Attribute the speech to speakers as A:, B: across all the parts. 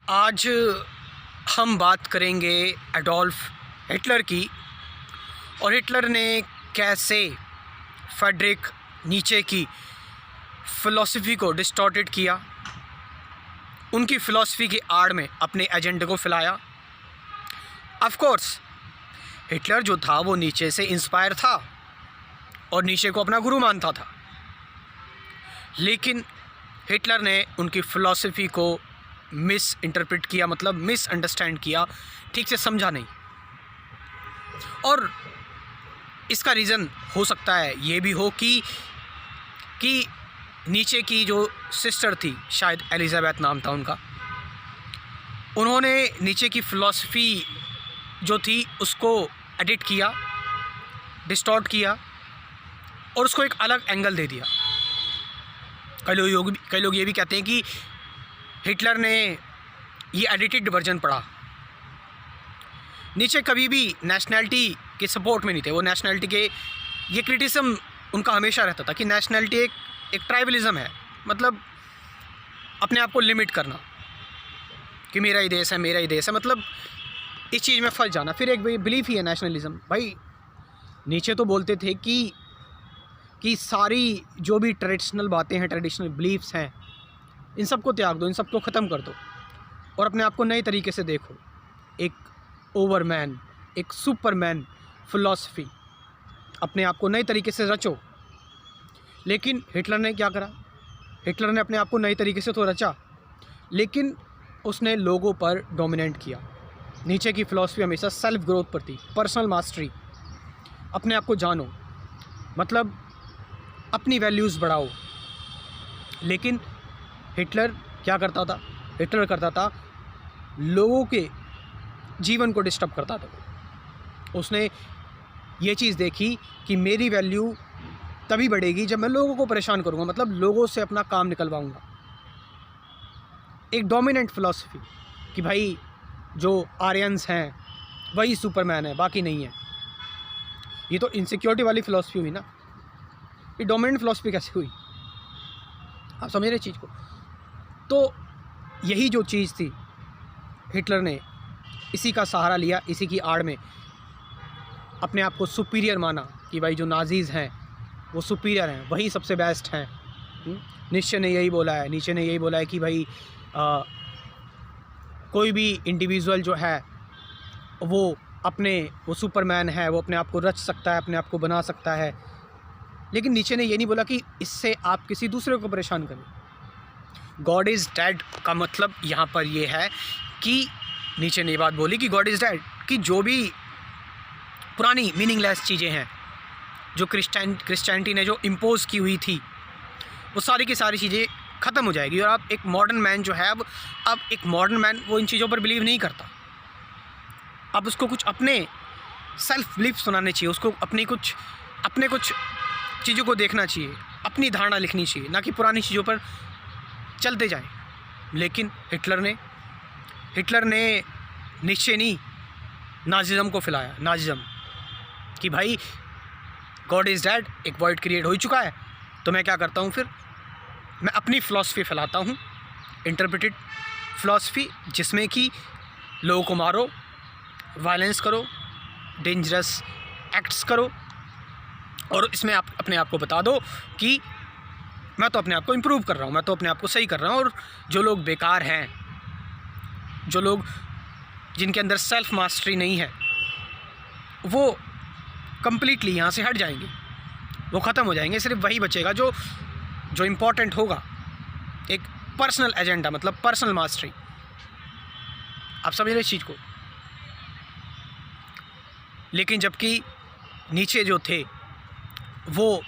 A: आज हम बात करेंगे एडोल्फ हिटलर की और हिटलर ने कैसे फ्रेडरिक नीचे की फ़िलॉसफी को डिस्टॉर्टेड किया, उनकी फ़िलॉसफी की आड़ में अपने एजेंडे को फैलाया। ऑफ कोर्स हिटलर जो था वो नीचे से इंस्पायर था और नीचे को अपना गुरु मानता था, लेकिन हिटलर ने उनकी फ़िलॉसफी को मिस इंटरप्रेट किया, मतलब मिस अंडरस्टैंड किया, ठीक से समझा नहीं। और इसका रीज़न हो सकता है ये भी हो कि नीचे की जो सिस्टर थी, शायद एलिज़ाबेथ नाम था उनका, उन्होंने नीचे की फ़िलॉसफी जो थी उसको एडिट किया, डिस्टॉर्ट किया और उसको एक अलग एंगल दे दिया। कई लोग ये भी कहते हैं कि हिटलर ने ये एडिटेड वर्जन पढ़ा। नीचे कभी भी नेशनैलिटी के सपोर्ट में नहीं थे, वो नेशनैलिटी के ये क्रिटिसिज्म उनका हमेशा रहता था कि नेशनैलिटी एक ट्राइबलिज़म है, मतलब अपने आप को लिमिट करना कि मेरा ही देश है, मेरा ही देश है, मतलब इस चीज़ में फंस जाना। फिर एक बिलीफ ही है नेशनलिज्म। भाई नीचे तो बोलते थे कि सारी जो भी ट्रेडिशनल बातें हैं, ट्रेडिशनल बिलीफ्स हैं, इन सब को त्याग दो, इन सब को ख़त्म कर दो और अपने आप को नए तरीके से देखो। एक ओवरमैन, एक सुपरमैन फ़िलॉसफी, अपने आप को नए तरीके से रचो। लेकिन हिटलर ने क्या करा? हिटलर ने अपने आप को नए तरीके से तो रचा, लेकिन उसने लोगों पर डोमिनेट किया। नीचे की फ़िलॉसफी हमेशा सेल्फ ग्रोथ पर थी, पर्सनल मास्टरी, अपने आप को जानो, मतलब अपनी वैल्यूज़ बढ़ाओ। लेकिन हिटलर क्या करता था? हिटलर करता था लोगों के जीवन को डिस्टर्ब करता था। उसने ये चीज़ देखी कि मेरी वैल्यू तभी बढ़ेगी जब मैं लोगों को परेशान करूँगा, मतलब लोगों से अपना काम निकलवाऊँगा। एक डोमिनेंट फ़िलॉसफी कि भाई जो आर्यंस हैं वही सुपरमैन है, बाकी नहीं है। ये तो इनसिक्योरिटी वाली फ़िलॉसफी हुई ना। ये डोमिनेंट फ़िलॉसफी कैसे हुई? आप समझ रहे चीज़ को? तो यही जो चीज़ थी, हिटलर ने इसी का सहारा लिया, इसी की आड़ में अपने आप को सुपीरियर माना कि भाई जो नाज़ीज़ हैं वो सुपीरियर हैं, वही सबसे बेस्ट हैं। नीचे ने यही बोला है, नीचे ने यही बोला है कि भाई कोई भी इंडिविजुअल जो है वो सुपरमैन है, वो अपने आप को रच सकता है, अपने आप को बना सकता है। लेकिन नीचे ने ये नहीं बोला कि इससे आप किसी दूसरे को परेशान करें। गॉड इज़ डैड का मतलब यहाँ पर ये है कि नीचे ने ये बात बोली कि गॉड इज़ डैड, कि जो भी पुरानी मीनिंगलेस चीज़ें हैं जो क्रिश्चियनिटी ने जो इम्पोज़ की हुई थी, वो सारी की सारी चीज़ें ख़त्म हो जाएगी। और आप एक मॉडर्न मैन जो है, अब एक मॉडर्न मैन वो इन चीज़ों पर बिलीव नहीं करता। अब उसको कुछ अपने सेल्फ बिलीफ्स बनाने चाहिए, उसको अपने कुछ चीज़ों को देखना चाहिए, अपनी धारणा लिखनी चाहिए, ना कि पुरानी चीज़ों पर चलते जाए। लेकिन हिटलर ने नीचे नहीं नाज़िज़्म को फैलाया। नाज़िज़्म कि भाई गॉड इज़ डैड, एक वर्ड क्रिएट हो ही चुका है, तो मैं क्या करता हूँ, फिर मैं अपनी फ़िलॉसफी फैलाता हूँ, इंटरप्रेटेड फ़िलॉसफी, जिसमें कि लोगों को मारो, वायलेंस करो, डेंजरस एक्ट्स करो, और इसमें आप अपने आप को बता दो कि मैं तो अपने आप को इम्प्रूव कर रहा हूँ, मैं तो अपने आप को सही कर रहा हूँ। और जो लोग बेकार हैं, जो लोग जिनके अंदर सेल्फ मास्टरी नहीं है, वो कम्प्लीटली यहाँ से हट जाएंगे, वो ख़त्म हो जाएंगे। सिर्फ वही बचेगा जो इम्पोर्टेंट होगा, एक पर्सनल एजेंडा, मतलब पर्सनल मास्टरी। आप समझ रहे इस चीज़ को? लेकिन जबकि नीचे जो थे वो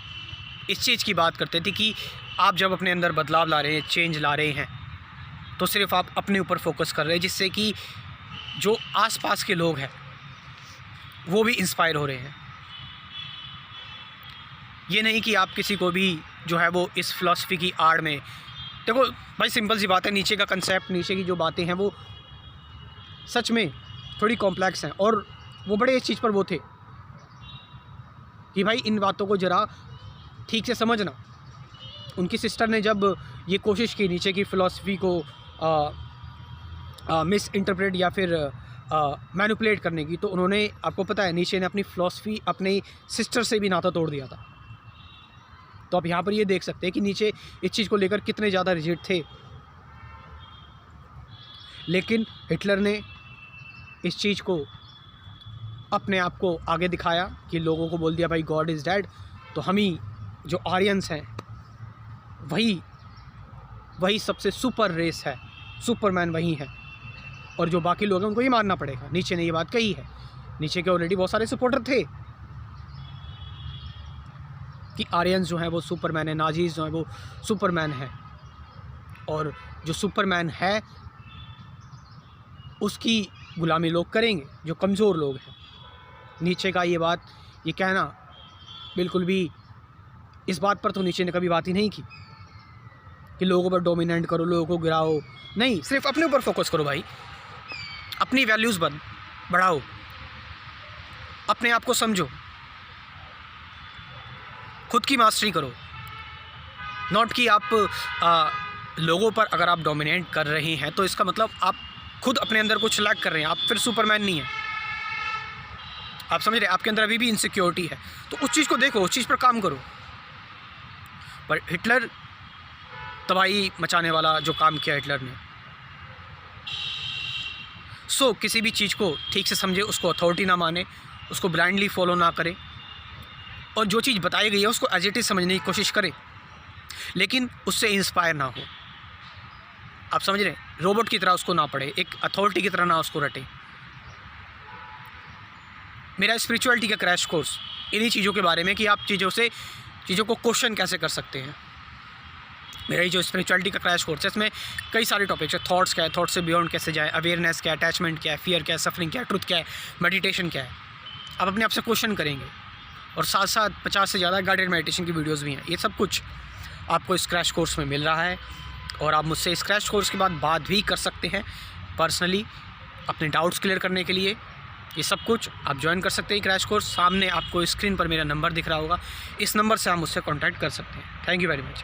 A: इस चीज़ की बात करते थे कि आप जब अपने अंदर बदलाव ला रहे हैं, चेंज ला रहे हैं, तो सिर्फ आप अपने ऊपर फोकस कर रहे हैं, जिससे कि जो आसपास के लोग हैं वो भी इंस्पायर हो रहे हैं। ये नहीं कि आप किसी को भी जो है वो इस फ़िलॉसफी की आड़ में देखो। भाई सिंपल सी बात है, नीचे का कंसेप्ट, नीचे की जो बातें हैं वो सच में थोड़ी कॉम्प्लेक्स हैं, और वो बड़े इस चीज़ पर वो थे कि भाई इन बातों को ज़रा ठीक से समझना। उनकी सिस्टर ने जब ये कोशिश की नीचे की फ़िलॉसफी को मिस इंटरप्रेट या फिर मैनिपुलेट करने की, तो उन्होंने, आपको पता है, नीचे ने अपनी फ़िलॉसफ़ी अपनी सिस्टर से भी नाता तोड़ दिया था। तो आप यहाँ पर ये देख सकते हैं कि नीचे इस चीज़ को लेकर कितने ज़्यादा रिजिड थे, लेकिन हिटलर ने इस चीज़ को, अपने आप को आगे दिखाया कि लोगों को बोल दिया भाई गॉड इज़ डेड, तो हम ही जो आर्यंस हैं वही सबसे सुपर रेस है, सुपरमैन वही है, और जो बाकी लोग हैं उनको ही मारना पड़ेगा। नीचे ने ये बात कही है। नीचे के ऑलरेडी बहुत सारे सपोर्टर थे कि आर्यंस जो हैं वो सुपरमैन है, नाजीज़ जो हैं वो सुपरमैन है, और जो सुपरमैन है उसकी गुलामी लोग करेंगे, जो कमज़ोर लोग हैं। नीचे का ये कहना बिल्कुल भी, इस बात पर तो नीचे ने कभी बात ही नहीं की कि लोगों पर डोमिनेट करो, लोगों को गिराओ। नहीं, सिर्फ अपने ऊपर फोकस करो भाई, अपनी वैल्यूज़ बढ़ाओ, अपने आप को समझो, खुद की मास्टरी करो। नॉट कि आप लोगों पर अगर आप डोमिनेट कर रहे हैं तो इसका मतलब आप खुद अपने अंदर कुछ लैक कर रहे हैं, आप फिर सुपरमैन नहीं हैं। आप समझ रहे हैं, आपके अंदर अभी भी इनसिक्योरिटी है, तो उस चीज़ को देखो, उस चीज़ पर काम करो। पर हिटलर, तबाही मचाने वाला जो काम किया हिटलर ने, किसी भी चीज़ को ठीक से समझे, उसको अथॉरिटी ना माने, उसको ब्लाइंडली फॉलो ना करे, और जो चीज़ बताई गई है उसको एज इट इज़ समझने की कोशिश करे, लेकिन उससे इंस्पायर ना हो। आप समझ रहे हैं, रोबोट की तरह उसको ना पढ़े, एक अथॉरिटी की तरह ना उसको रटे। मेरा स्पिरिचुअलिटी का क्रैश कोर्स इन्हीं चीज़ों के बारे में कि आप चीज़ों को क्वेश्चन कैसे कर सकते हैं। मेरा ये जो स्पिरिचुअलिटी का क्रैश कोर्स है, इसमें कई सारे टॉपिक्स है। थॉट्स क्या है, थॉट्स से बियॉन्ड कैसे जाए, अवेयरनेस क्या है, अटैचमेंट क्या है, फियर क्या है, सफरिंग क्या है, ट्रुथ क्या है, मेडिटेशन क्या है। आप अपने आप से क्वेश्चन करेंगे, और साथ साथ 50 से ज़्यादा गाइडेड मेडिटेशन की वीडियोज़ भी हैं। ये सब कुछ आपको इस क्रैश कोर्स में मिल रहा है, और आप मुझसे इस क्रैश कोर्स के बाद बात भी कर सकते हैं पर्सनली, अपने डाउट्स क्लियर करने के लिए। ये सब कुछ आप ज्वाइन कर सकते हैं क्रैश कोर्स। सामने आपको स्क्रीन पर मेरा नंबर दिख रहा होगा, इस नंबर से आप मुझसे कॉन्टैक्ट कर सकते हैं। Thank you very much.